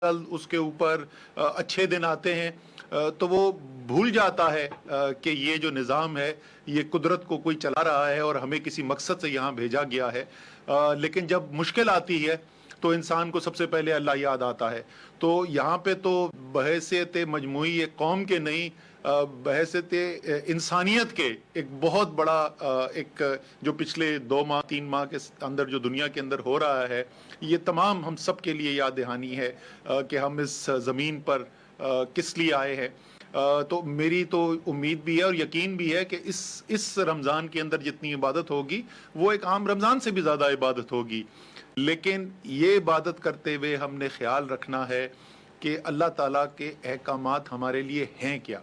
कल उसके ऊपर अच्छे दिन आते हैं तो वो भूल जाता है कि ये जो निज़ाम है ये कुदरत को कोई चला रहा है और हमें किसी मकसद से यहाँ भेजा गया है। लेकिन जब मुश्किल आती है तो इंसान को सबसे पहले अल्लाह याद आता है। तो यहाँ पे तो बहैसियत मजमूई एक कौम के नहीं, बहैसियत इंसानियत के एक बहुत बड़ा एक जो पिछले 2 माह 3 माह के अंदर जो दुनिया के अंदर हो रहा है, ये तमाम हम सब के लिए याद दहानी है कि हम इस ज़मीन पर किस लिए आए हैं। तो मेरी तो उम्मीद भी है और यकीन भी है कि इस रमज़ान के अंदर जितनी इबादत होगी वो एक आम रमज़ान से भी ज़्यादा इबादत होगी। लेकिन ये इबादत करते हुए हमने ख्याल रखना है कि अल्लाह ताला के अहकामात हमारे लिए हैं क्या।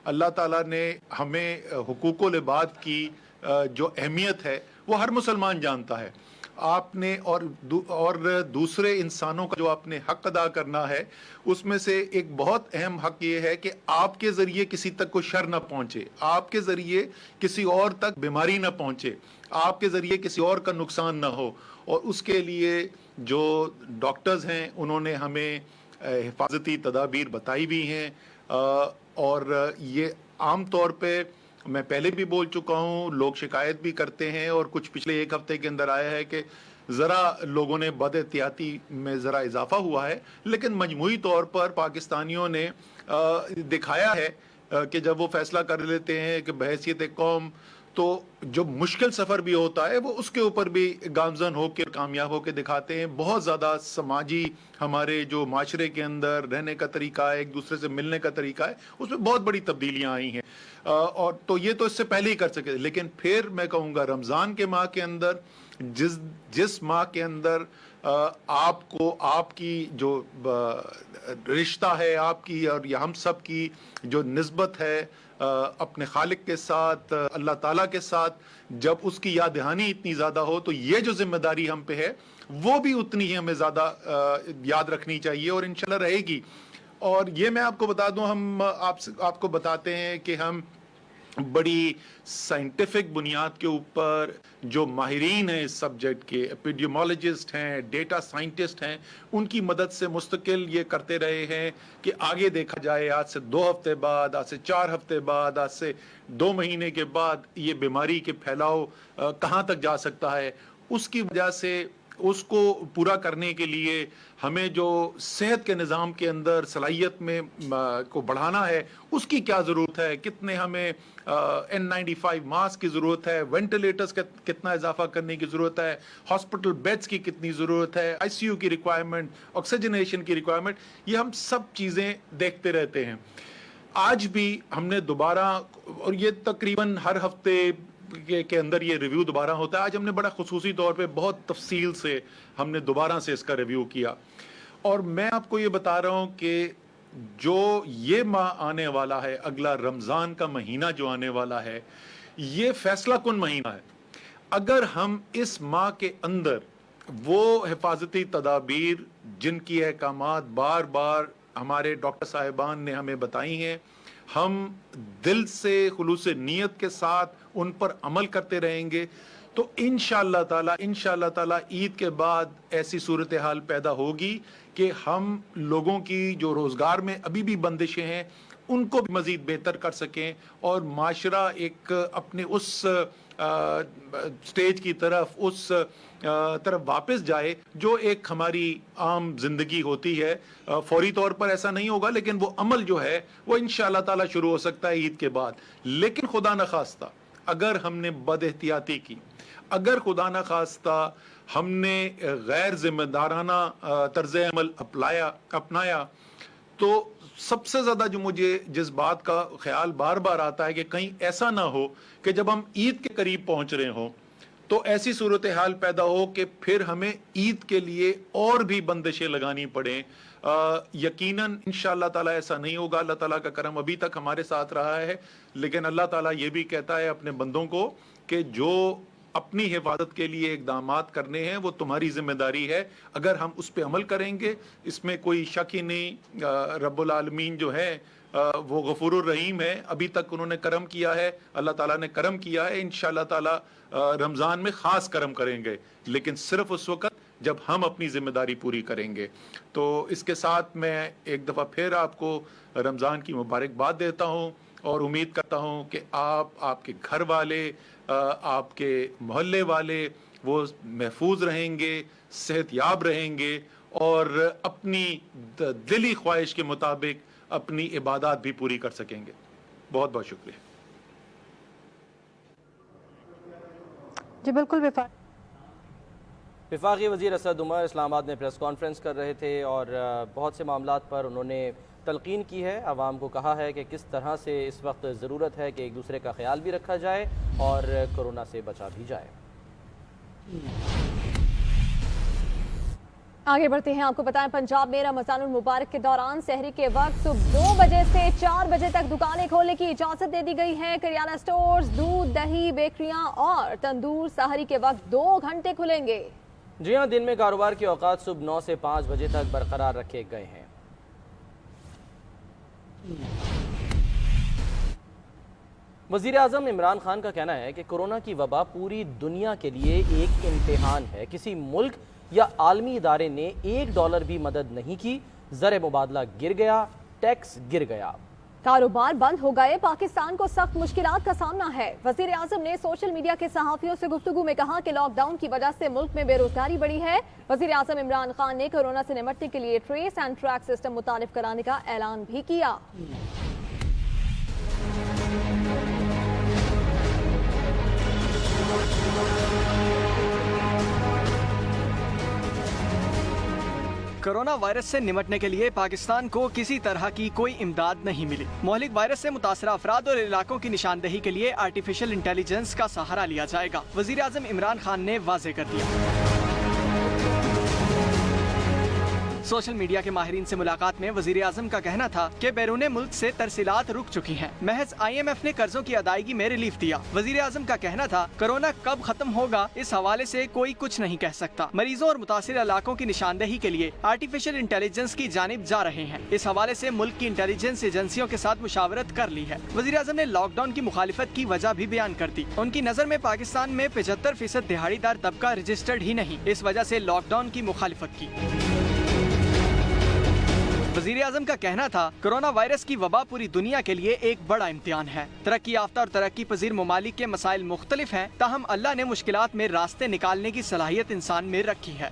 अल्लाह ताला ने हमें हुकूकुल इबाद की जो अहमियत है वो हर मुसलमान जानता है। आपने और दूसरे इंसानों का जो आपने हक अदा करना है, उसमें से एक बहुत अहम हक ये है कि आपके ज़रिए किसी तक कोई शर ना पहुँचे, आपके ज़रिए किसी और तक बीमारी ना पहुँचे, आपके ज़रिए किसी और का नुकसान ना हो। और उसके लिए जो डॉक्टर्स हैं उन्होंने हमें हिफाजती तदाबीर बताई भी हैं। और ये आम तौर पे मैं पहले भी बोल चुका हूँ, लोग शिकायत भी करते हैं और कुछ पिछले 1 हफ्ते के अंदर आया है कि ज़रा लोगों ने बदएहतियाती में ज़रा इजाफा हुआ है। लेकिन मजमूई तौर पर पाकिस्तानियों ने दिखाया है कि जब वो फैसला कर लेते हैं कि बहैसियत कौम, तो जो मुश्किल सफ़र भी होता है वो उसके ऊपर भी गामजन होकर कामयाब होकर दिखाते हैं। बहुत ज़्यादा समाजी हमारे जो माशरे के अंदर रहने का तरीका है, एक दूसरे से मिलने का तरीका है, उसमें बहुत बड़ी तब्दीलियां आई हैं। और तो ये तो इससे पहले ही कर सके। लेकिन फिर मैं कहूँगा रमज़ान के माह के अंदर जिस माह के अंदर आपको आपकी जो रिश्ता है आपकी और या हम सब की जो निस्बत है अपने खालिक के साथ, अल्लाह ताला के साथ, जब उसकी याद दहानी इतनी ज़्यादा हो तो ये जो जिम्मेदारी हम पे है वो भी उतनी ही हमें ज़्यादा याद रखनी चाहिए और इंशाल्लाह रहेगी। और ये मैं आपको बता दूं, हम आपको बताते हैं कि हम बड़ी साइंटिफिक बुनियाद के ऊपर जो माहिरीन हैं इस सब्जेक्ट के, एपिडेमियोलॉजिस्ट हैं, डेटा साइंटिस्ट हैं, उनकी मदद से मुस्तकिल ये करते रहे हैं कि आगे देखा जाए आज से 2 हफ्ते बाद, आज से 4 हफ्ते बाद, आज से 2 महीने के बाद ये बीमारी के फैलाव कहाँ तक जा सकता है। उसकी वजह से उसको पूरा करने के लिए हमें जो सेहत के निज़ाम के अंदर सलाहियत में को बढ़ाना है उसकी क्या ज़रूरत है, कितने हमें N95 मास्क की ज़रूरत है, वेंटिलेटर्स का कितना इजाफा करने की ज़रूरत है, हॉस्पिटल बेड्स की कितनी ज़रूरत है, ICU की रिक्वायरमेंट, ऑक्सीजनेशन की रिक्वायरमेंट, ये हम सब चीज़ें देखते रहते हैं। आज भी हमने दोबारा, और ये तकरीबन हर हफ्ते के अंदर ये रिव्यू दोबारा होता है, आज हमने बड़ा खुसूसी तौर पे बहुत तफसील से हमने दोबारा से इसका रिव्यू किया। और मैं आपको ये बता रहा हूँ कि जो ये माह आने वाला है, अगला रमज़ान का महीना जो आने वाला है, ये फैसला कुन महीना है। अगर हम इस माह के अंदर वो हिफाजती तदाबीर जिनकी अहकामात बार बार हमारे डॉक्टर साहिबान ने हमें बताई हैं, हम दिल से खुलूस नीयत के साथ उन पर अमल करते रहेंगे, तो इंशाअल्लाह ताला ईद के बाद ऐसी सूरत हाल पैदा होगी कि हम लोगों की जो रोज़गार में अभी भी बंदिशें हैं उनको भी मज़ीद बेहतर कर सकें और माशरा एक अपने उस स्टेज की तरफ, उस तरफ वापस जाए जो एक हमारी आम जिंदगी होती है। फौरी तौर पर ऐसा नहीं होगा, लेकिन वो अमल जो है वो इंशाअल्लाह ताला शुरू हो सकता है ईद के बाद। लेकिन खुदा न खास्ता अगर हमने बदएहतियाती की, अगर खुदा न खास्ता हमने गैर जिम्मेदाराना तर्ज अमल अपनाया, तो सबसे ज्यादा जो मुझे जिस बात का ख्याल बार बार आता है कि कहीं ऐसा ना हो कि जब हम ईद के करीब पहुंच रहे हो तो ऐसी सूरत हाल पैदा हो कि फिर हमें ईद के लिए और भी बंदिशें लगानी पड़े। यकीनन इंशाअल्लाह ताला ऐसा नहीं होगा। अल्लाह ताला का करम अभी तक हमारे साथ रहा है, लेकिन अल्लाह ताला ये भी कहता है अपने बंदों को कि जो अपनी हिफाजत के लिए इकदामात करने हैं वो तुम्हारी जिम्मेदारी है। अगर हम उस पर अमल करेंगे, इसमें कोई शक ही नहीं। रब्बुल आलमीन जो है वो गफूरुर रहीम है, अभी तक उन्होंने करम किया है, अल्लाह ताला ने करम किया है। इंशाअल्लाह ताला रमज़ान में ख़ास करम करेंगे, लेकिन सिर्फ उस वक्त جب ہم اپنی ذمہ داری پوری کریں گے. تو اس کے ساتھ میں ایک دفعہ پھر آپ کو رمضان کی مبارکباد دیتا ہوں اور امید کرتا ہوں کہ آپ کے گھر والے، آپ کے محلے والے وہ محفوظ رہیں گے، صحت یاب رہیں گے اور اپنی دلی خواہش کے مطابق اپنی عبادات بھی پوری کر سکیں گے. بہت بہت شکریہ. جی بالکل. وفاقی وزیر اسد عمر اسلام آباد میں پریس کانفرنس کر رہے تھے اور بہت سے معاملات پر انہوں نے تلقین کی ہے، عوام کو کہا ہے کہ کس طرح سے اس وقت ضرورت ہے کہ ایک دوسرے کا خیال بھی رکھا جائے اور کورونا سے بچا بھی جائے. آگے بڑھتے ہیں. آپ کو بتائیں پنجاب میں رمضان المبارک کے دوران سحری کے وقت صبح 2 بجے سے 4 بجے تک دکانیں کھولنے کی اجازت دے دی گئی ہے. کریانہ سٹورز، دودھ، دہی، بیکریاں اور تندور سحری کے وقت 2 گھنٹے کھلیں گے. جی ہاں، دن میں کاروبار کے اوقات صبح 9 سے 5 بجے تک برقرار رکھے گئے ہیں. وزیر اعظم عمران خان کا کہنا ہے کہ کورونا کی وبا پوری دنیا کے لیے ایک امتحان ہے. کسی ملک یا عالمی ادارے نے $1 بھی مدد نہیں کی. زر مبادلہ گر گیا، ٹیکس گر گیا، کاروبار بند ہو گئے. پاکستان کو سخت مشکلات کا سامنا ہے. وزیر اعظم نے سوشل میڈیا کے صحافیوں سے گفتگو میں کہا کہ لاک ڈاؤن کی وجہ سے ملک میں بے روزگاری بڑھی ہے. وزیر اعظم عمران خان نے کورونا سے نمٹنے کے لیے ٹریس اینڈ ٹریک سسٹم متعارف کرانے کا اعلان بھی کیا. کورونا وائرس سے نمٹنے کے لیے پاکستان کو کسی طرح کی کوئی امداد نہیں ملی. مہلک وائرس سے متاثرہ افراد اور علاقوں کی نشاندہی کے لیے آرٹیفیشل انٹیلیجنس کا سہارا لیا جائے گا. وزیر اعظم عمران خان نے واضح کر دیا. سوشل میڈیا کے ماہرین سے ملاقات میں وزیر اعظم کا کہنا تھا کہ بیرون ملک سے ترسیلات رک چکی ہیں. محض IMF نے قرضوں کی ادائیگی میں ریلیف دیا. وزیر اعظم کا کہنا تھا کورونا کب ختم ہوگا اس حوالے سے کوئی کچھ نہیں کہہ سکتا. مریضوں اور متاثرہ علاقوں کی نشاندہی کے لیے آرٹیفیشل انٹیلیجنس کی جانب جا رہے ہیں. اس حوالے سے ملک کی انٹیلیجنس ایجنسیوں کے ساتھ مشاورت کر لی ہے. وزیر اعظم نے لاک ڈاؤن کی مخالفت کی وجہ بھی بیان کر دی. ان کی نظر میں پاکستان میں 75% دہاڑی دار طبقہ رجسٹرڈ ہی نہیں، اس وجہ سے لاک ڈاؤن کی مخالفت کی. وزیر اعظم کا کہنا تھا کورونا وائرس کی وبا پوری دنیا کے لیے ایک بڑا امتحان ہے. ترقی یافتہ اور ترقی پذیر ممالک کے مسائل مختلف ہیں، تاہم اللہ نے مشکلات میں راستے نکالنے کی صلاحیت انسان میں رکھی ہے.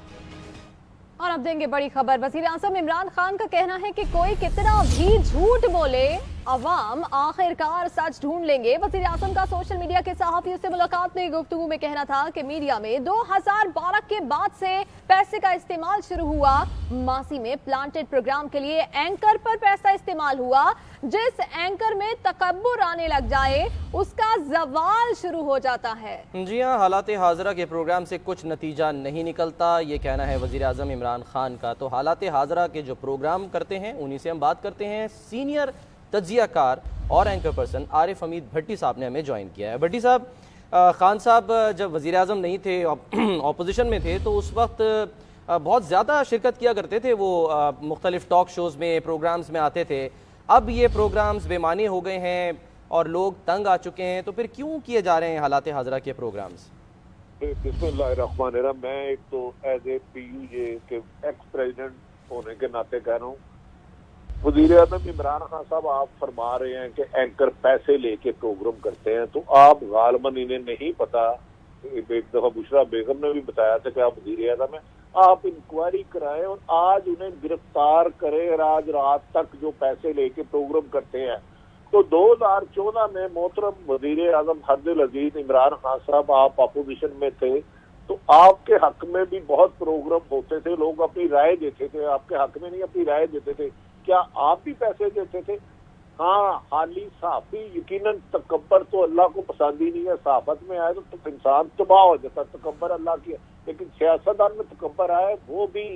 اور اب دیں گے بڑی خبر. وزیر اعظم عمران خان کا کہنا ہے کہ کوئی کتنا بھی جھوٹ بولے عوام آخرکار سچ ڈھونڈ لیں گے. وزیر اعظم کا سوشل میڈیا کے صحافیوں سے ملاقات میں گفتگو میں کہنا تھا کہ میڈیا میں 2012 کے بعد سے پیسے کا استعمال شروع ہوا. ماسی میں پلانٹڈ پروگرام کے لیے اینکر پر پیسہ استعمال ہوا. جس اینکر میں تکبر آنے لگ جائے اس کا زوال شروع ہو جاتا ہے. جی ہاں، حالات حاضرہ کے پروگرام سے کچھ نتیجہ نہیں نکلتا، یہ کہنا ہے وزیر اعظم عمران خان کا. تو حالات حاضرہ کے جو پروگرام کرتے ہیں انہی سے ہم بات کرتے ہیں. سینئر تجزیہ کار اور اینکر پرسن عارف حمید بھٹی صاحب نے ہمیں جوائن کیا ہے. بھٹی صاحب، خان صاحب جب وزیر اعظم نہیں تھے، اپوزیشن میں تھے، تو اس وقت بہت زیادہ شرکت کیا کرتے تھے. وہ مختلف ٹاک شوز میں، پروگرامز میں آتے تھے. اب یہ پروگرامز بے معنی ہو گئے ہیں اور لوگ تنگ آ چکے ہیں، تو پھر کیوں کیے جا رہے ہیں حالات حاضرہ کے پروگرامز؟ بسم اللہ الرحمن الرحیم. میں ایک تو ایز اے PU کے ایکس پریزیڈنٹ ہونے کے ناطے کہہ رہا ہوں، وزیر اعظم عمران خان صاحب آپ فرما رہے ہیں کہ اینکر پیسے لے کے پروگرام کرتے ہیں، تو آپ غالباً انہیں نہیں پتا. ایک دفعہ بشرا بیگم نے بھی بتایا تھا کہ آپ وزیر اعظم ہیں، آپ انکوائری کرائیں اور آج انہیں گرفتار کریں. آج رات تک جو پیسے لے کے پروگرام کرتے ہیں. تو 2014 میں محترم وزیر اعظم حد العزیز عمران خان صاحب آپ اپوزیشن میں تھے، تو آپ کے حق میں بھی بہت پروگرام ہوتے تھے. لوگ اپنی رائے دیتے تھے، آپ کے حق میں نہیں اپنی رائے دیتے تھے. کیا آپ بھی پیسے دیتے تھے؟ ہاں، حالی صحافی یقیناً تکبر تو اللہ کو پسند ہی نہیں ہے. صحافت میں آئے تو انسان تباہ ہو جاتا ہے، تکبر اللہ کی. لیکن سیاستدان میں تکبر آئے وہ بھی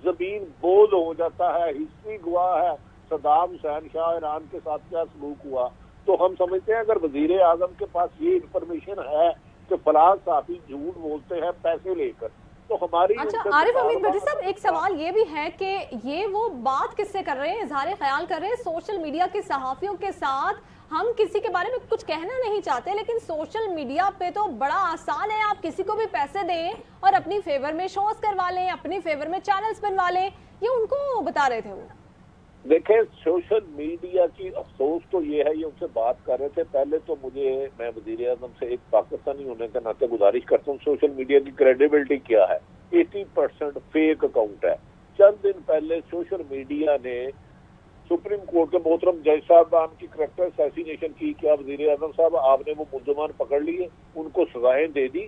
زمین بوجھ ہو جاتا ہے. ہسٹری گواہ ہے صدام حسین شاہ ایران کے ساتھ کیا سلوک ہوا. تو ہم سمجھتے ہیں اگر وزیر اعظم کے پاس یہ انفارمیشن ہے کہ فلاں صحافی جھوٹ بولتے ہیں پیسے لے کر، تو ہماری اچھا عارف حمید بھٹی صاحب، ایک سوال یہ بھی ہے کہ یہ وہ بات کس سے کر رہے ہیں، اظہار خیال کر رہے ہیں سوشل میڈیا کے صحافیوں کے ساتھ؟ ہم کسی کے بارے میں کچھ کہنا نہیں چاہتے، لیکن سوشل میڈیا پہ تو بڑا آسان ہے، آپ کسی کو بھی پیسے دیں اور اپنی فیور میں شوز کروا لیں، اپنی فیور میں چینلز بنوا لیں، یہ ان کو بتا رہے تھے وہ۔ دیکھیں سوشل میڈیا کی افسوس تو یہ ہے، یہ ان سے بات کر رہے تھے پہلے تو میں وزیر اعظم سے ایک پاکستانی ہونے کے ناطے گزارش کرتا ہوں، سوشل میڈیا کی کریڈیبلٹی کیا ہے؟ 80% فیک اکاؤنٹ ہے۔ چند دن پہلے سوشل میڈیا نے سپریم کورٹ کے محترم جج صاحبان کی کریکٹر اسیسینیشن کی، کیا وزیر اعظم صاحب آپ نے وہ ملزمان پکڑ لیے، ان کو سزائیں دے دی؟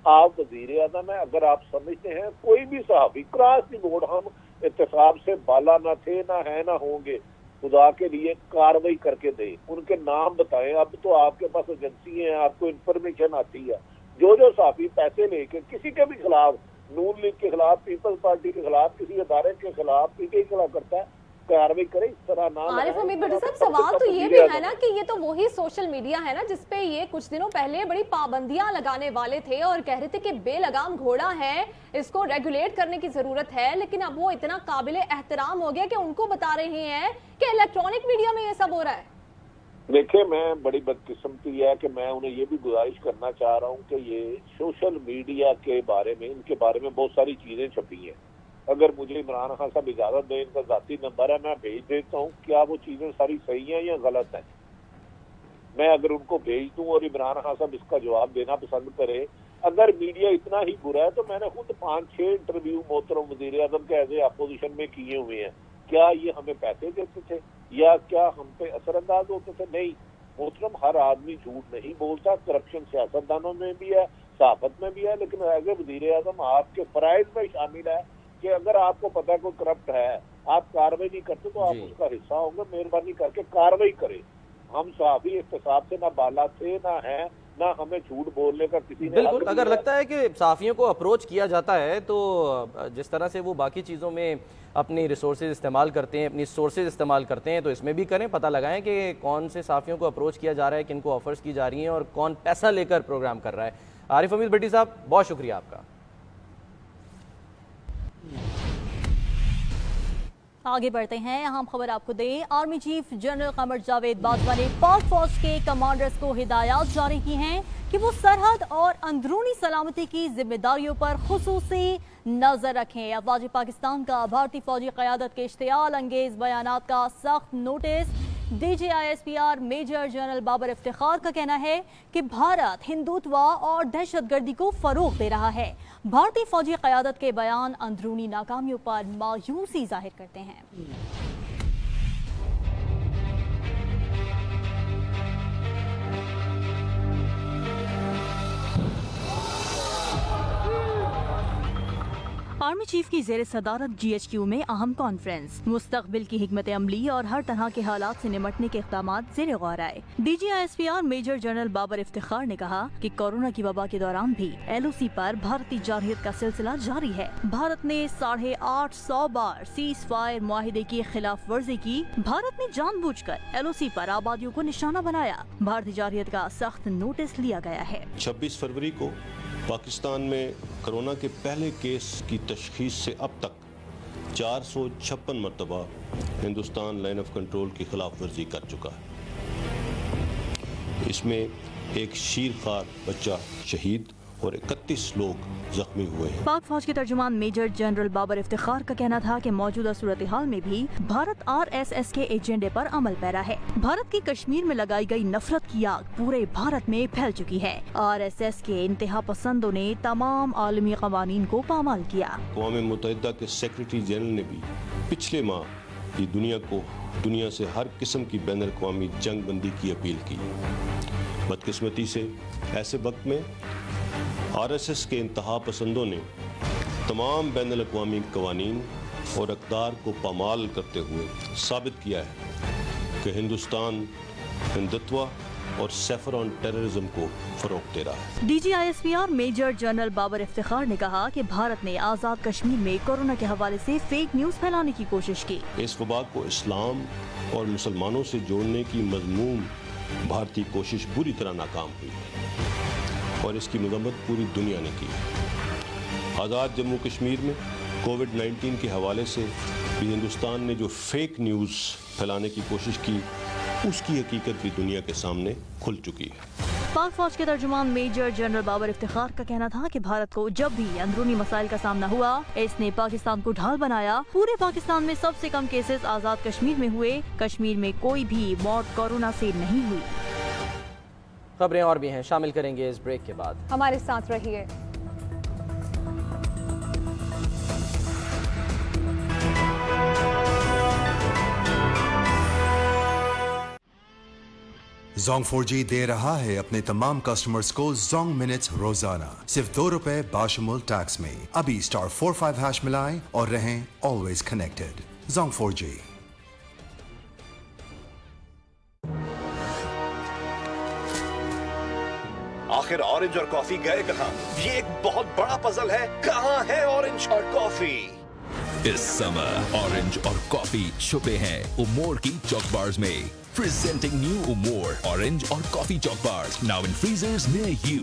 آپ وزیر اعظم ہیں، اگر آپ سمجھتے ہیں کوئی بھی صحافی کراس دی بورڈ ہم اتفاق سے بالا نہ تھے نہ ہیں نہ ہوں گے، خدا کے لیے کاروائی کر کے دیں، ان کے نام بتائیں۔ اب تو آپ کے پاس ایجنسی ہیں، آپ کو انفارمیشن آتی ہے، جو صحافی پیسے لے کے کسی کے بھی خلاف، نون لیگ کے خلاف، پیپلز پارٹی کے خلاف، کسی ادارے کے خلاف، پی کے خلاف کرتا ہے، کاروائی کرے، اس طرح نہ عارف حمید بھٹی صاحب سوال تو یہ بھی ہے نا کہ یہ تو وہی سوشل میڈیا ہے نا جس پہ یہ کچھ دنوں پہلے بڑی پابندیاں لگانے والے تھے اور کہہ رہے تھے کہ بے لگام گھوڑا ہے، اس کو ریگولیٹ کرنے کی ضرورت ہے، لیکن اب وہ اتنا قابل احترام ہو گیا کہ ان کو بتا رہے ہیں کہ الیکٹرانک میڈیا میں یہ سب ہو رہا ہے۔ دیکھیں میں بڑی بدقسمتی ہے کہ میں انہیں یہ بھی گزارش کرنا چاہ رہا ہوں کہ یہ سوشل میڈیا کے بارے میں، ان کے بارے میں بہت ساری چیزیں چھپی ہیں، اگر مجھے عمران خان صاحب اجازت دیں، ان کا ذاتی نمبر ہے، میں بھیج دیتا ہوں، کیا وہ چیزیں ساری صحیح ہیں یا غلط ہیں؟ میں اگر ان کو بھیج دوں اور عمران خان صاحب اس کا جواب دینا پسند کرے، اگر میڈیا اتنا ہی برا ہے تو میں نے خود 5-6 انٹرویو محترم وزیر اعظم کے ایز اے اپوزیشن میں کیے ہوئے ہیں، کیا یہ ہمیں پیسے دیتے تھے یا کیا ہم پہ اثر انداز ہوتے تھے؟ نہیں محترم، ہر آدمی جھوٹ نہیں بولتا، کرپشن سیاستدانوں میں بھی ہے، صحافت میں بھی ہے، لیکن ایز اے وزیر اعظم آپ کے فرائض میں شامل ہے کہ اگر آپ کو پتہ ہے کوئی کرپٹ ہے، آپ کاروائی نہیں کرتے تو آپ اس کا حصہ ہوں گے، مہربانی کر کے کاروائی کریں۔ ہم صحافی احتساب سے نہ بالا تھے نہ ہیں، نہ ہمیں جھوٹ بولنے کا کسی نے بالکل، اگر لگتا ہے کہ صحافیوں کو اپروچ کیا جاتا ہے تو جس طرح سے وہ باقی چیزوں میں اپنی ریسورسز استعمال کرتے ہیں، اپنی سورسز استعمال کرتے ہیں، تو اس میں بھی کریں، پتہ لگائیں کہ کون سے صحافیوں کو اپروچ کیا جا رہا ہے، کن کو آفرز کی جا رہی ہیں اور کون پیسہ لے کر پروگرام کر رہا ہے۔ عارف حمید بھٹی صاحب بہت شکریہ آپ کا۔ آگے بڑھتے ہیں، اہم خبر آپ کو دیں، army chief general Qamar Javed Bajwa نے پاک فوج کے کمانڈرز کو ہدایات جاری کی ہیں کہ وہ سرحد اور اندرونی سلامتی کی ذمہ داریوں پر خصوصی نظر رکھیں۔ افواج پاکستان کا بھارتی فوجی قیادت کے اشتعال انگیز بیانات کا سخت نوٹس۔ D G I S P R major general Babar Iftikhar کا کہنا ہے کہ بھارت ہندوتوا اور دہشت گردی کو فروغ دے رہا ہے۔ بھارتی فوجی قیادت کے بیان اندرونی ناکامیوں پر مایوسی ظاہر کرتے ہیں۔ آرمی چیف کی زیر صدارت جی ایچ کیو میں اہم کانفرنس، مستقبل کی حکمت عملی اور ہر طرح کے حالات سے نمٹنے کے اقدامات زیر غور آئے۔ D G I S P R major general Babar Iftikhar نے کہا کہ کورونا کی وبا کے دوران بھی ایل او سی پر بھارتی جارحیت کا سلسلہ جاری ہے۔ بھارت نے 850 بار سیز فائر معاہدے کی خلاف ورزی کی۔ بھارت نے جان بوجھ کر ایل او سی پر آبادیوں کو نشانہ بنایا۔ بھارتی جارحیت کا سخت نوٹس لیا گیا ہے۔ 26 فروری کو پاکستان میں کرونا کے پہلے کیس کی تشخیص سے اب تک 456 مرتبہ ہندوستان لائن آف کنٹرول کی خلاف ورزی کر چکا ہے۔ اس میں ایک شیرخوار بچہ شہید اور 31 لوگ زخمی ہوئے ہیں۔ پاک فوج کے ترجمان میجر جنرل بابر افتخار کا کہنا تھا کہ موجودہ صورتحال میں بھی بھارت آر ایس ایس کے ایجنڈے پر عمل پیرا ہے۔ بھارت کی کشمیر میں لگائی گئی نفرت کی آگ پورے بھارت میں پھیل چکی ہے۔ آر ایس ایس کے انتہا پسندوں نے تمام عالمی قوانین کو پامال کیا۔ اقوام متحدہ کے سیکریٹری جنرل نے بھی پچھلے ماہ دنیا سے ہر قسم کی بین الاقوامی جنگ بندی کی اپیل کی۔ بدقسمتی سے ایسے وقت میں آر ایس ایس کے انتہا پسندوں نے تمام بین الاقوامی قوانین اور اقدار کو پامال کرتے ہوئے ثابت کیا ہے کہ ہندوستان ہندتوا اور سیفران ٹیررزم کو فروغ دے رہا ہے۔ D G I S P R major general Babar Iftikhar نے کہا کہ بھارت نے آزاد کشمیر میں کورونا کے حوالے سے فیک نیوز پھیلانے کی کوشش کی۔ اس وبا کو اسلام اور مسلمانوں سے جوڑنے کی مذموم بھارتی کوشش بری طرح ناکام ہوئی اور اس کی مذمت پوری دنیا نے کی۔ आज़ाद जम्मू कश्मीर में कोविड-19 के हवाले से भी हिंदुस्तान ने जो फेक न्यूज़ फैलाने की कोशिश की, उसकी हकीकत भी दुनिया के सामने खुल चुकी है। पाक फौज के तर्जुमान मेजर जनरल बाबर इफ्तिखार का कहना था कि भारत को जब भी अंदरूनी मसाइल का सामना हुआ, इसने पाकिस्तान को ढाल बनाया। पूरे पाकिस्तान में सबसे कम केसेस आज़ाद कश्मीर में हुए। कश्मीर में कोई भी मौत कोरोना से नहीं हुई। खबरें और भी हैं, शामिल करेंगे इस ब्रेक के बाद। हमारे साथ रहिए। Zong 4G दे रहा है अपने तमाम कस्टमर्स को Zong मिनट्स रोजाना सिर्फ ₹2 बाशमुल टैक्स में। अभी *45# मिलाएं और रहें ऑलवेज कनेक्टेड। Zong 4G। आखिर ऑरेंज और कॉफी गए कहां? ये एक बहुत बड़ा पजल है। कहां है ऑरेंज और कॉफी? इस समय ऑरेंज और कॉफी छुपे हैं उमोर की चॉक बार्स में। Presenting new Umor Orange और Coffee Chalk Bars now in freezers near you.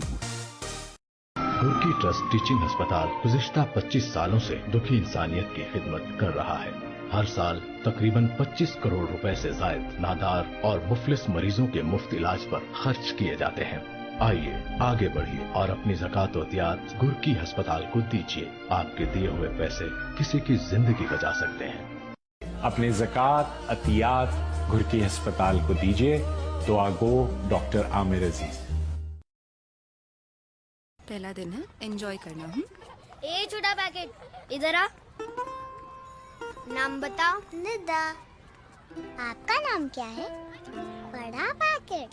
Gurki trust teaching अस्पताल गुज़िश्ता 25 सालों से दुखी इंसानियत की खिदमत कर रहा है। हर साल तकरीबन 25 करोड़ रुपए से ज़ायद नादार और मुफलिस मरीजों के मुफ्त इलाज पर खर्च किए जाते हैं। आइए आगे बढ़िए और अपनी ज़कात और अतियात गुरकी अस्पताल को दीजिए। आपके दिए हुए पैसे किसी की जिंदगी बचा सकते हैं। अपने ज़कात अतियात गुरकी अस्पताल को दीजिए। दुआ गो डॉक्टर आमिर अजीज। पहला दिन है, एंजॉय करना। ए छोटा पैकेट इधर आ। नाम बताओ। निदा। आपका नाम क्या है? बड़ा पैकेट।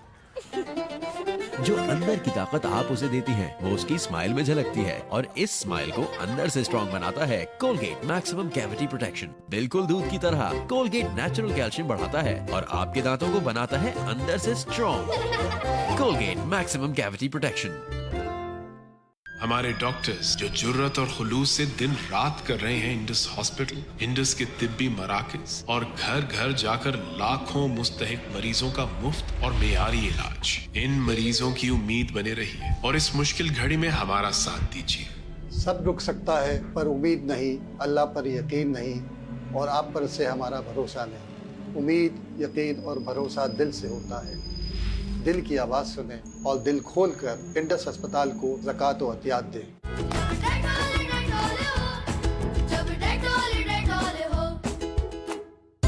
जो अंदर की ताकत आप उसे देती हैं, वो उसकी स्माइल में झलकती है और इस स्माइल को अंदर से स्ट्रॉन्ग बनाता है कोलगेट मैक्सिमम कैविटी प्रोटेक्शन। बिल्कुल दूध की तरह कोलगेट नेचुरल कैल्शियम बढ़ाता है और आपके दांतों को बनाता है अंदर से strong. Colgate maximum cavity protection. हमारे डॉक्टर्स जो जुर्रत और खुलूस से दिन रात कर रहे हैं इंडस हॉस्पिटल, इंडस के तिब्बी मराकज और घर घर जाकर लाखों मुस्तहिक मरीजों का मुफ्त और मेयारी इलाज। इन मरीजों की उम्मीद बने रहिए और इस मुश्किल घड़ी में हमारा साथ दीजिए। सब रुक सकता है पर उम्मीद नहीं, अल्लाह पर यकीन नहीं और आप पर से हमारा भरोसा नहीं। उम्मीद, यकीन और भरोसा दिल से होता है। दिल की आवाज़ सुने और दिल खोल कर इंडस अस्पताल को ज़कात और अतियात दें।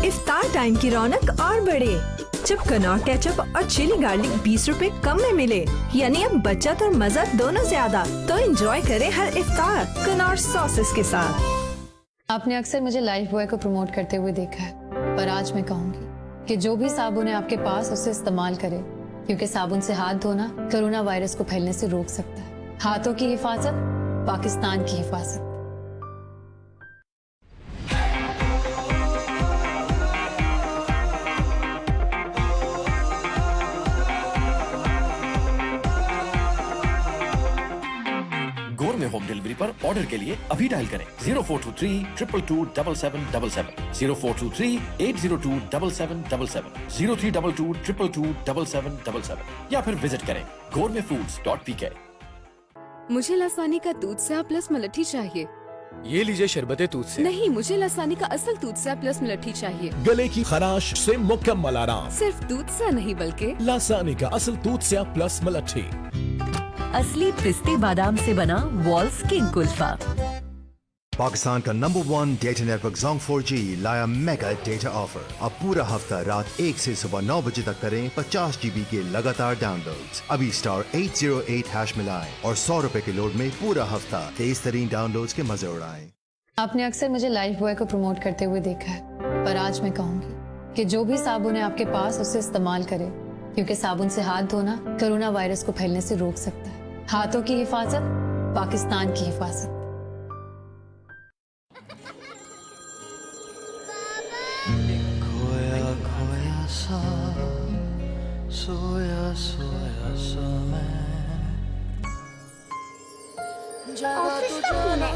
इफ्तार टाइम की रौनक और बढ़े जब कनौर केचप और चिली गार्लिक 20 रुपए कम में मिले, यानी अब बचत और मजा दोनों ज्यादा। तो एंजॉय करें हर इफ्तार कनौर सॉसेस के साथ। आपने अक्सर मुझे लाइफ बॉय को प्रमोट करते हुए देखा है, पर आज मैं कहूँगी कि जो भी साबुन है आपके पास उसे इस्तेमाल करें, क्योंकि साबुन से हाथ धोना कोरोना वायरस को फैलने से रोक सकता है। हाथों की हिफाजत, पाकिस्तान की हिफाजत। गोर में होम डिलीवरी पर ऑर्डर के लिए अभी डायल करें 0423 222 7777, 0423 802 7777, 0322 222 7777 या फिर विजिट करें gourmetfoods.pk। मुझे लसानी का दूध से प्लस मलठी चाहिए। ये लीजिए शरबते दूध से। नहीं, मुझे लसानी का असल दूध से प्लस मलठी चाहिए। गले की खराश से मुकम्मल आराम। सिर्फ दूध से नहीं बल्कि लसानी का असल दूध से प्लस मलठी। असली पिस्ते बादाम से बना वॉल्स किंग कुल्फा। पाकिस्तान का number 1 data network Zong 4G लाया मेगा डेटा ऑफर। अब पूरा हफ्ता रात 1 से सुबह 9 बजे तक करें 50 GB के लगातार डाउनलोड्स। अभी *808# मिलाएं और ₹100 के लोड में पूरा हफ्ता तेज तरीन डाउनलोड्स के मजे उड़ाएं। आपने अक्सर मुझे लाइफ बॉय को प्रमोट करते हुए देखा है, पर आज मैं कहूँगी कि जो भी साबुन है आपके पास उसे इस्तेमाल करें, क्योंकि साबुन से हाथ धोना कोरोना वायरस को फैलने से रोक सकता है। हाथों की हिफाजत, पाकिस्तान की हिफाजत। खोया खोया सा सोया सोया सा मैं। ऑफिस का फोन है,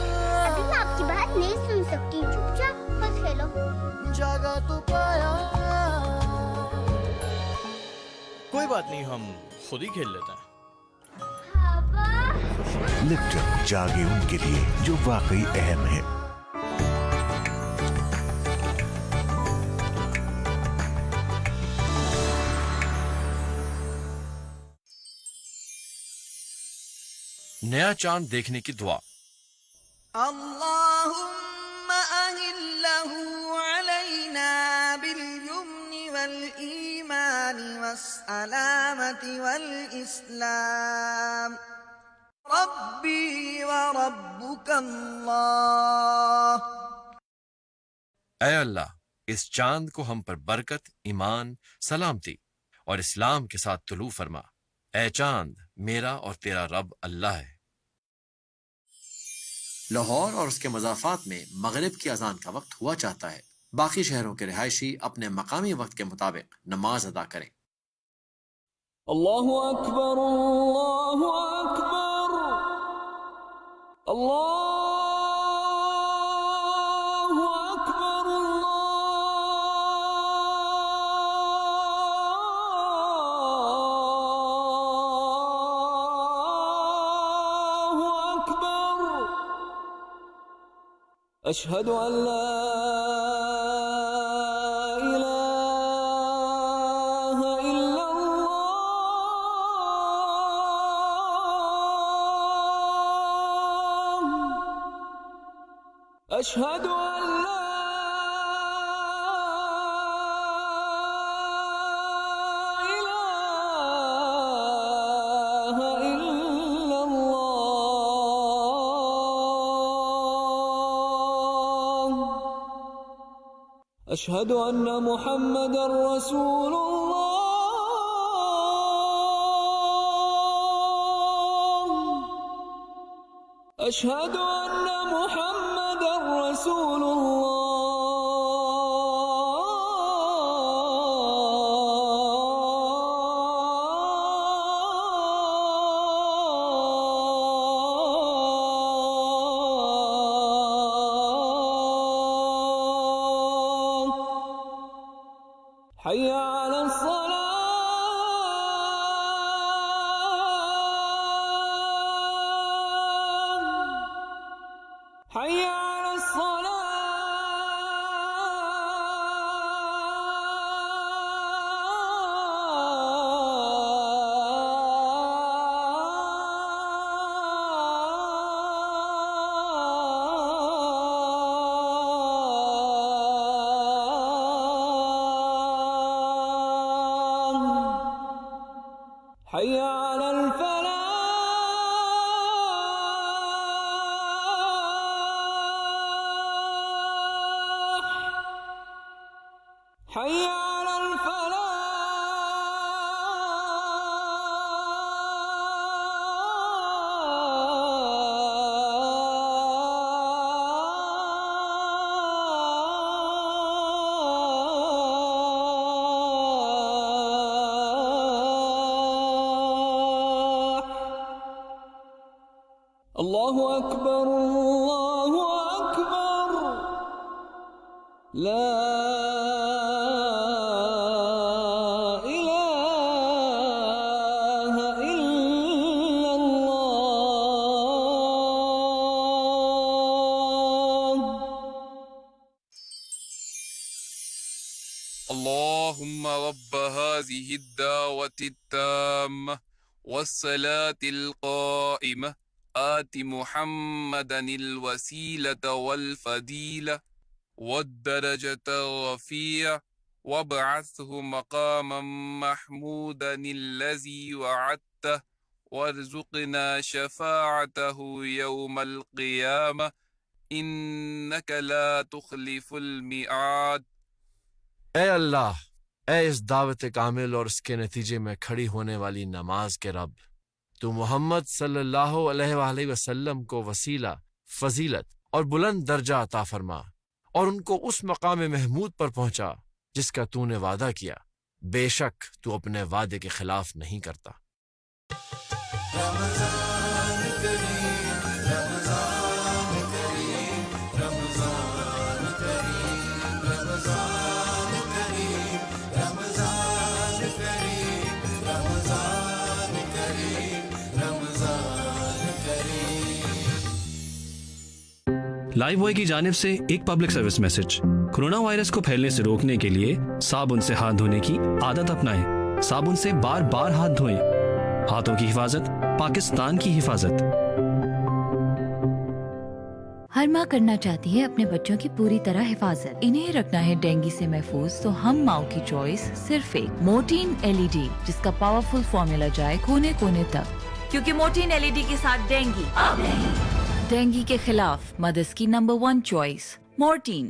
अभी मैं आपकी बात नहीं सुन सकती। चुपचाप बस खेलो। जागा तो पाया। कोई बात नहीं, हम खुद ही खेल लेते हैं। पापा लिप्टन जागे उनके लिए जो वाकई अहम है। नया चांद देखने की दुआ। اللهم أهله علينا باليمن والإيمان والسلامة والإسلام ربي وربك الله ऐ अल्लाह, इस चांद को हम पर बरकत, ईमान, सलामती और इस्लाम के साथ तुलू फरमा। ऐ चांद, मेरा और तेरा रब अल्लाह है। लाहौर और उसके मज़ाफ़ात में मगरिब की अजान का वक्त हुआ चाहता है। बाकी शहरों के रिहायशी अपने मकामी वक्त के मुताबिक नमाज अदा करें। अल्लाहु अकबर, अल्लाहु अकबर, अल्लाहु अकबर, अल्लाहु अकबर, अशहदु अन ला أشهد أن لا إله إلا الله أشهد أن محمدا رسول الله أشهد أن محمدا رسول الله حي على الصلاة حي على حي على الفلاح حي على الله أكبر الله أكبر لا إله إلا الله اللهم رب هذه الدعوة التامة والصلاة القائمة آت محمدا الوسيلة والفضيلة والدرجة الرفيعة وابعثه مقاما محمودا الذي وعدته وارزقنا شفاعته يوم القيامة إنك لا تخلف الميعاد. ऐ अल्लाह, ऐ इस दावत कामिल और इसके नतीजे में खड़ी होने वाली नमाज के रब, तू मोहम्मद सल्लल्लाहु अलैहि वसल्लम को वसीला, फजीलत और बुलंद दर्जा अता फरमा और उनको उस मकाम महमूद पर पहुंचा जिसका तूने वादा किया। बेशक तू अपने वादे के खिलाफ नहीं करता। रमज़ान करीम, रमज़ान करीम, रमज़ान करीम, रमज़ान करीम, रमज़ान करीम, रमज़ान करीम, रमज़ान करीम। लाइफ बॉय की जानिब से एक public service message. Corona virus को फैलने से रोकने के लिए साबुन से हाथ धोने की आदत अपनाएं। साबुन से बार बार हाथ धोएं। हाथों की हिफाजत, पाकिस्तान की हिफाजत। हर माँ करना चाहती है अपने बच्चों की पूरी तरह हिफाजत। इन्हें रखना है डेंगू से महफूज, तो हम माओ की चॉइस सिर्फ एक मोर्टीन LED, जिसका पावरफुल फॉर्मूला जाए कोने कोने तक, क्योंकि मोर्टीन LED के साथ डेंगू अब नहीं। डेंगू के खिलाफ मदर्स की number 1 choice Mortein.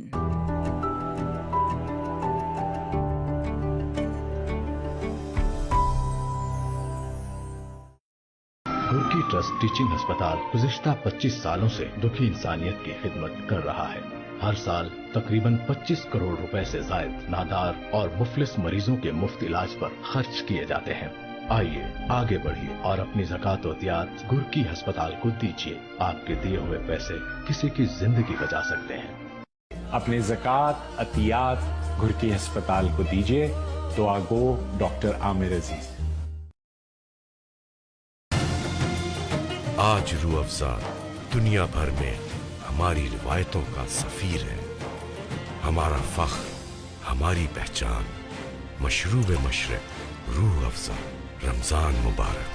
Gurki trust teaching अस्पताल गुज़िश्ता 25 सालों से दुखी इंसानियत की खिदमत कर रहा है। हर साल तकरीबन 25 करोड़ रुपए से जायद नादार और मुफलिस मरीजों के मुफ्त इलाज पर खर्च किए जाते हैं। आइए आगे बढ़िए और अपनी ज़कात और दियात गुरकी अस्पताल को दीजिए। आपके दिए हुए पैसे किसी की जिंदगी बचा सकते हैं। अपने ज़कात अतियात गुरकी अस्पताल को दीजिए। दुआ गो डॉक्टर आमिर अजीज। आज रूह अफ़ज़ा दुनिया भर में हमारी रिवायतों का सफ़ीर है। हमारा फ़ख्र, हमारी पहचान, मशरूब मशरक़ रूह अफ़ज़ा। रमज़ान मुबारक।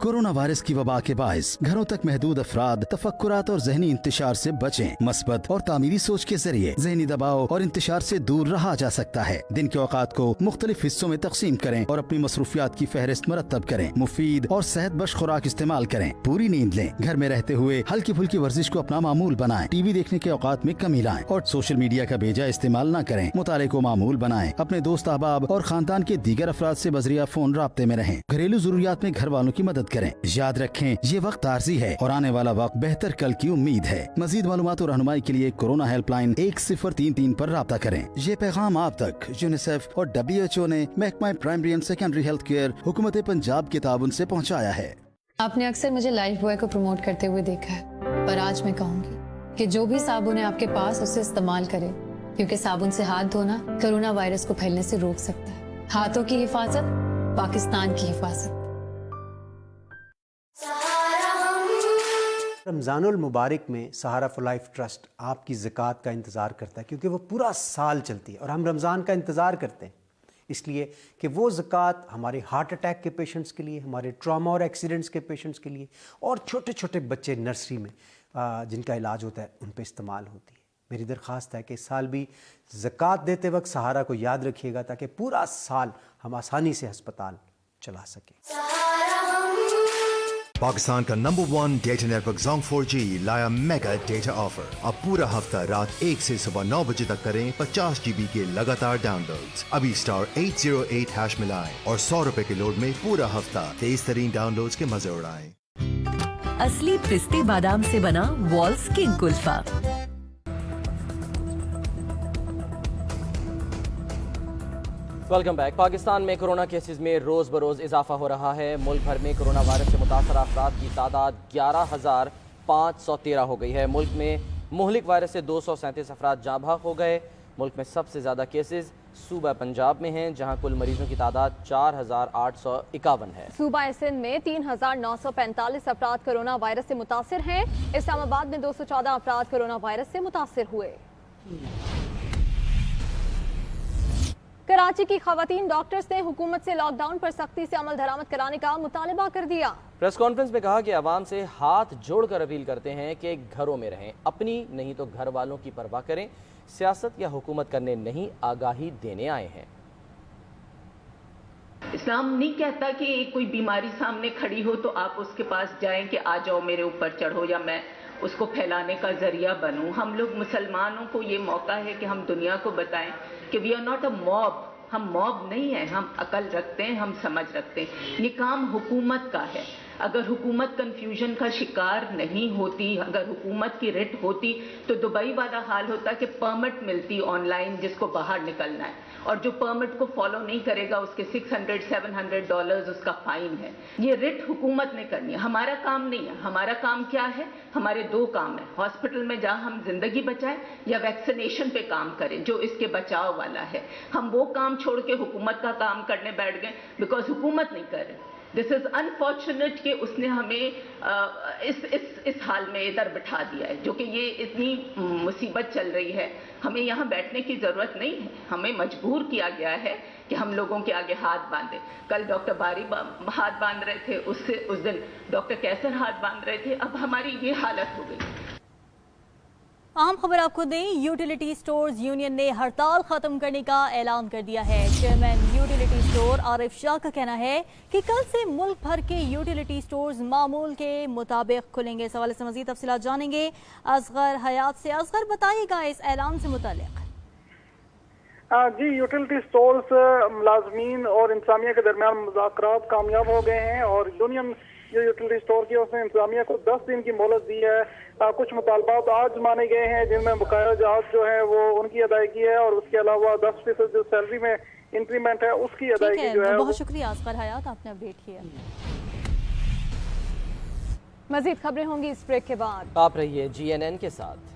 कोरोना वायरस की वबा के बायस घरों तक महदूद अफराद तफक्कुरात और जहनी इंतशार से बचें। मस्बत और तामीरी सोच के जरिए जहनी दबाव और इंतशार से दूर रहा जा सकता है। दिन के औकात को मुख्तलिफ हिस्सों में तकसीम करें और अपनी मसरूफियात की फहरिस्त मरतब करें। मुफीद और सेहत बख्श खुराक इस्तेमाल करें। पूरी नींद लें। घर में रहते हुए हल्की फुल्की वर्जिश को अपना मामूल बनाएं। टीवी देखने के औकात में कमी लाएं और सोशल मीडिया का बेजा इस्तेमाल न करें। मुताले को मामूल बनाएं। अपने दोस्त अहबाब और खानदान के दीगर अफराद से बजरिया फोन राब्ते में रहें। घरेलू जरूरियात में घर वालों की मदद करें। याद रखें, ये वक्त आर्जी है और आने वाला वक्त बेहतर कल की उम्मीद है। मजीद मालूमात और रहनुमाई के लिए कोरोना हेल्पलाइन 1033 पर राब्ता करें। ये पैगाम आप तक यूनिसेफ और WHO ने महकमा primary and secondary health care हुकूमत पंजाब के ताउन से पहुँचाया है। आपने अक्सर मुझे लाइफ बॉय को प्रमोट करते हुए देखा है, पर आज मैं कहूँगी कि जो भी साबुन है आपके पास उसे इस्तेमाल करें, क्योंकि साबुन से हाथ धोना कोरोना वायरस को फैलने से रोक सकता है। हाथों की हिफाजत, पाकिस्तान की हिफाजत। रमज़ानुल मुबारक में सहारा फॉर लाइफ ट्रस्ट आपकी ज़कात का इंतज़ार करता है, क्योंकि वो पूरा साल चलती है और हम रमज़ान का इंतज़ार करते हैं इसलिए कि वो ज़कात हमारे हार्ट अटैक के पेशेंट्स के लिए, हमारे ट्रॉमा और एक्सीडेंट्स के पेशेंट्स के लिए और छोटे छोटे बच्चे नर्सरी में जिनका इलाज होता है उन पर इस्तेमाल होती है। मेरी दरख्वास्त है कि इस साल भी ज़कात देते वक्त सहारा को याद रखिएगा, ताकि पूरा साल हम आसानी से अस्पताल चला सकें। पाकिस्तान का number 1 data network Zong 4G लाया मेगा डेटा ऑफर। अब पूरा हफ्ता रात 1 से सुबह 9 बजे तक करें 50 GB के लगातार डाउनलोड्स। अभी *808# मिलाएं और 100 रुपए के लोड में पूरा हफ्ता तेज तरीन डाउनलोड्स के मजे उड़ाएं। असली पिस्ते बादाम से बना walls king Kulfa. Welcome back. Pakistan में कोरोना केसेस में रोज़ बरोज़ इजाफा हो रहा है। मुल्क भर में कोरोना वायरस से मुतासर अफराद की तादाद 11,513 हो गई है। मुल्क में मुहलिक वायरस से 237 अफराद जाँ बहक हो गए। मुल्क में सबसे ज़्यादा केसेस सूबा पंजाब में हैं, जहां कुल मरीजों की तादाद 4,851 है। सूबा सिंध में 3,945 अफराद कोरोना वायरस से मुतासिर हैं। इस्लामाबाद में 214 अफराद कोरोना वायरस से मुतासिर हुए। कराची की खवातीन डॉक्टर्स ने हुकूमत से लॉकडाउन पर सख्ती से अमल दरामद कराने का मुतालबा कर दिया। प्रेस कॉन्फ्रेंस में कहा कि आवाम से हाथ जोड़कर अपील करते हैं कि घरों में रहें, अपनी नहीं तो घर वालों की परवाह करें। सियासत या हुकूमत करने नहीं, आगाही देने आए हैं। इस्लाम नहीं कहता कि कोई बीमारी सामने खड़ी हो तो आप उसके पास जाएं कि आ जाओ मेरे ऊपर चढ़ो या मैं उसको फैलाने का जरिया बनूं। हम लोग मुसलमानों को ये मौका है कि हम दुनिया को बताएं कि we are not a mob. हम मॉब नहीं है, हम अकल रखते हैं, हम समझ रखते हैं। ये काम हुकूमत का है। अगर हुकूमत कंफ्यूजन का शिकार नहीं होती, अगर हुकूमत की रिट होती तो दुबई वाला हाल होता कि परमिट मिलती ऑनलाइन जिसको बाहर निकलना है, और जो परमिट को फॉलो नहीं करेगा उसके $600-700 उसका फाइन है। ये रिट हुकूमत ने करनी है, हमारा काम नहीं है। हमारा काम क्या है? हमारे दो काम है। हॉस्पिटल में जहाँ हम जिंदगी बचाएं या वैक्सीनेशन पे काम करें जो इसके बचाव वाला है। हम वो काम छोड़ के हुकूमत का काम करने बैठ गए बिकॉज हुकूमत नहीं कर रही। दिस इज अनफॉर्चुनेट कि उसने हमें इस हाल में इधर बिठा दिया है, जो कि ये इतनी मुसीबत चल रही है, हमें यहाँ बैठने की ज़रूरत नहीं है, हमें मजबूर किया गया है कि हम लोगों के आगे हाथ बांधे। कल डॉक्टर बारी हाथ बांध रहे थे, उस दिन डॉक्टर कैसर हाथ बांध रहे थे, अब हमारी ये हालत हो गई। अहम खबर आपको दें, यूटिलिटी स्टोर्स यूनियन ने हड़ताल खत्म करने का ऐलान कर दिया है। Chairman utility store Arif Shah का कहना है कि कल से मुल्क भर के यूटिलिटी स्टोर्स मामूल के मुताबिक खुलेंगे। इस हवाले से मजीद तफसीलात जानेंगे असगर हयात से। असगर, बताइएगा इस ऐलान से मुतालिक। जी, यूटिलिटी स्टोर्स मुलाजमीन और इंतजामिया के दरमियान मुज़ाकरात कामयाब हो गए हैं और यूनियन जो यूटिलिटी स्टोर की उसने इंतजामिया को 10 दिन की मोहलत दी है। कुछ मुतालबात आज माने गए हैं जिनमें बकाया जहाज जो है वो उनकी अदायगी है और उसके अलावा 10% जो सैलरी में इंक्रीमेंट है उसकी अदायगी जो है। बहुत शुक्रिया असगर हयात, आपने अपडेट किया। मजीद खबरें होंगी इस ब्रेक के बाद। आप रहिए GNN के साथ।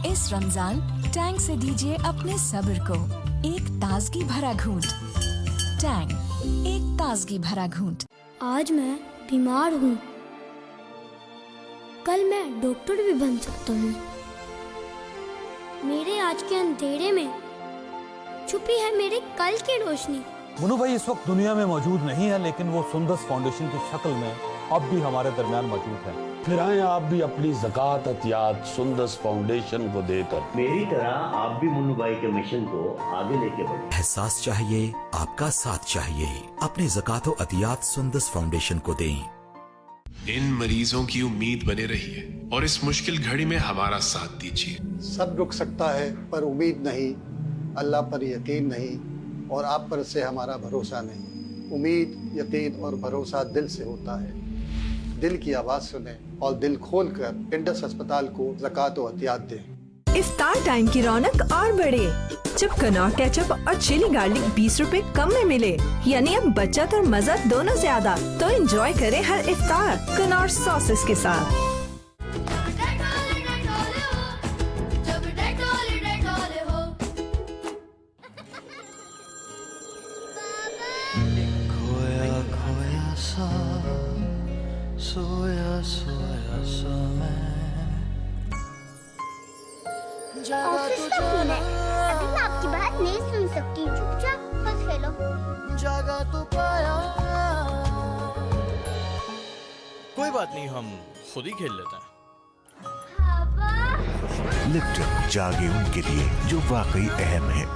इस रमजान टैंग से दीजिए अपने सब्र को एक ताजगी भरा घूंट। टैंग, एक ताजगी भरा घूंट। आज मैं बीमार हूँ, कल मैं डॉक्टर भी बन सकता हूँ। मेरे आज के अंधेरे में छुपी है मेरे कल की रोशनी। मुन्नू भाई इस वक्त दुनिया में मौजूद नहीं है, लेकिन वो सुंदस फाउंडेशन की शक्ल में अब भी हमारे दरमियान मौजूद है। फिर आए आप भी अपनी ज़कात अतियात सुंदस फाउंडेशन को देकर मेरी तरह आप भी मुन्नू भाई के मिशन को आगे लेके बढ़े। एहसास चाहिए, आपका साथ चाहिए, अपने ज़कात अतियात सुंदस फाउंडेशन को दें। इन मरीजों की उम्मीद बने रहिए और इस मुश्किल घड़ी में हमारा साथ दीजिए। सब रुक सकता है पर उम्मीद नहीं, अल्लाह पर यकीन नहीं और आप पर से हमारा भरोसा नहीं। उम्मीद, यकीन और भरोसा दिल से होता है। दिल की आवाज सुने और दिल खोल कर इंडस अस्पताल को ज़कात और एहतियात दें। इफ्तार टाइम की रौनक और बढ़े जब कनौर केचप और चिली गार्लिक 20 रुपए कम में मिले, यानी अब बचत और मजा दोनों ज्यादा। तो एंजॉय करें हर इफ्तार कनौर सॉसेस के साथ। ऑफिस का फोन है, अभी मैं आपकी बात नहीं सुन सकती, चुपचाप बस खेलो। जागा तो पाया। कोई बात नहीं, हम खुद ही खेल लेते हैं। लिप्टन जागे उनके लिए जो वाकई अहम है।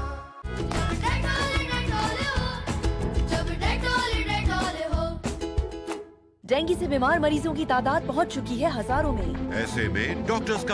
डेंगू से बीमार मरीजों की तादाद पहुंच चुकी है हजारों में। ऐसे में डॉक्टर्स का